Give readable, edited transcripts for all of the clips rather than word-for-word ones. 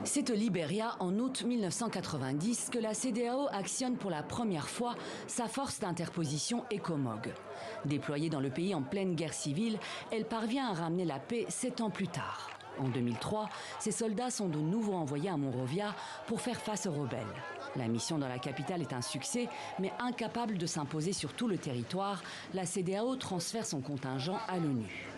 C'est au Libéria, en août 1990, que la CEDEAO actionne pour la première fois sa force d'interposition ECOMOG. Déployée dans le pays en pleine guerre civile, elle parvient à ramener la paix 7 ans plus tard. En 2003, ses soldats sont de nouveau envoyés à Monrovia pour faire face aux rebelles. La mission dans la capitale est un succès, mais incapable de s'imposer sur tout le territoire, la CEDEAO transfère son contingent à l'ONU.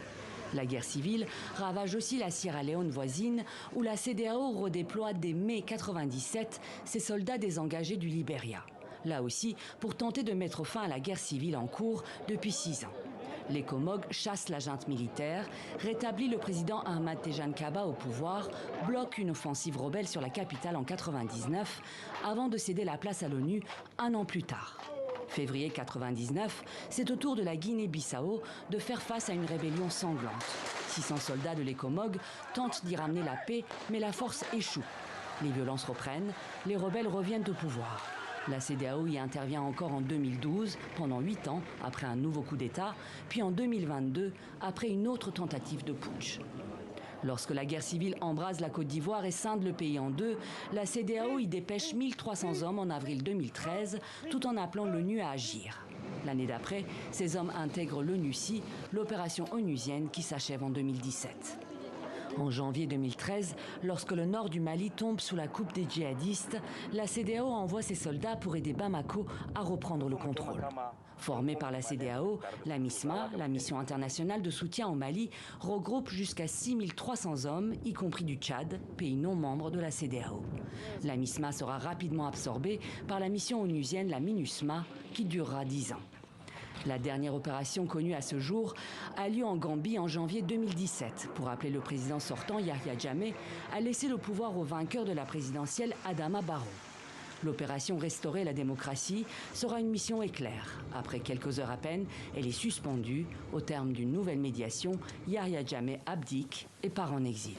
La guerre civile ravage aussi la Sierra Leone voisine, où la CEDEAO redéploie dès mai 1997 ses soldats désengagés du Libéria. Là aussi, pour tenter de mettre fin à la guerre civile en cours depuis 6 ans. L'ECOMOG chasse la junte militaire, rétablit le président Ahmad Tejan Kaba au pouvoir, bloque une offensive rebelle sur la capitale en 1999, avant de céder la place à l'ONU un an plus tard. Février 1999, c'est au tour de la Guinée-Bissau de faire face à une rébellion sanglante. 600 soldats de l'ECOMOG tentent d'y ramener la paix, mais la force échoue. Les violences reprennent, les rebelles reviennent au pouvoir. La CEDEAO y intervient encore en 2012, pendant 8 ans, après un nouveau coup d'État, puis en 2022, après une autre tentative de putsch. Lorsque la guerre civile embrase la Côte d'Ivoire et scinde le pays en deux, la CEDEAO y dépêche 1300 hommes en avril 2013, tout en appelant l'ONU à agir. L'année d'après, ces hommes intègrent l'ONUCI, l'opération onusienne qui s'achève en 2017. En janvier 2013, lorsque le nord du Mali tombe sous la coupe des djihadistes, la CEDEAO envoie ses soldats pour aider Bamako à reprendre le contrôle. Formée par la CEDEAO, la MISMA, la mission internationale de soutien au Mali, regroupe jusqu'à 6300 hommes, y compris du Tchad, pays non membre de la CEDEAO. La MISMA sera rapidement absorbée par la mission onusienne, la MINUSMA, qui durera 10 ans. La dernière opération connue à ce jour a lieu en Gambie en janvier 2017 pour appeler le président sortant Yahya Jammeh à laisser le pouvoir au vainqueur de la présidentielle Adama Barrow. L'opération Restaurer la démocratie sera une mission éclair. Après quelques heures à peine, elle est suspendue. Au terme d'une nouvelle médiation, Yahya Jammeh abdique et part en exil.